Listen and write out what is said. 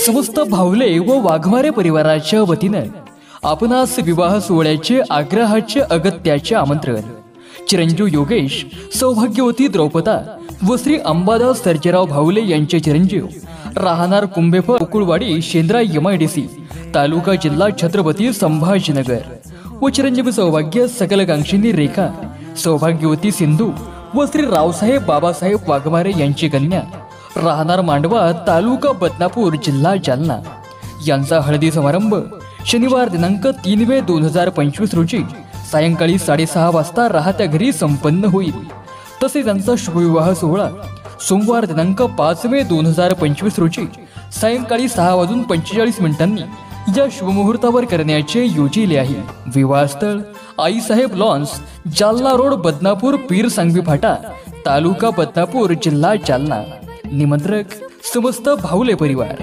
समस्त भावले व वाघमारे परिवाराच्या वतीनं आपणास विवाह सोहळ्याचे आग्रहाचे अगत्याचे आमंत्रण। चिरंजीव योगेश, सौभाग्यवती द्रौपदा व श्री अंबादास सर्जेराव भावले यांचे चिरंजीव, राहणार कुंभेफळ, गोकुळवाडी, शेंद्रा, MIDC, तालुका जिल्हा छत्रपती संभाजीनगर व चिरंजीव सौभाग्य सकलकांक्षिणी रेखा, सौभाग्यवती सिंधू व श्री रावसाहेब बाबासाहेब वाघमारे यांची कन्या, राहणार मांडवा, तालुका बदनापूर, जिल्हा जालना यांचा हळदी समारंभ शनिवार दिनांक 3 मे 2025 रोजी सायंकाळी 6:30 वाजता राहत्या घरी संपन्न होईल। तसेच त्यांचा शुभविवाह सोहळा सोमवार दिनांक 5 मे 2025 रोजी सायंकाळी 6:45 या शुभमुहूर्तावर करण्याचे योजिले आहे। विवाहस्थळ आईसाहेब लॉन्स, जालना रोड, बदनापूर, पीर सांगवी फाटा, तालुका बदनापूर, जिल्हा जालना। निमंत्रक समस्त भावले परिवार।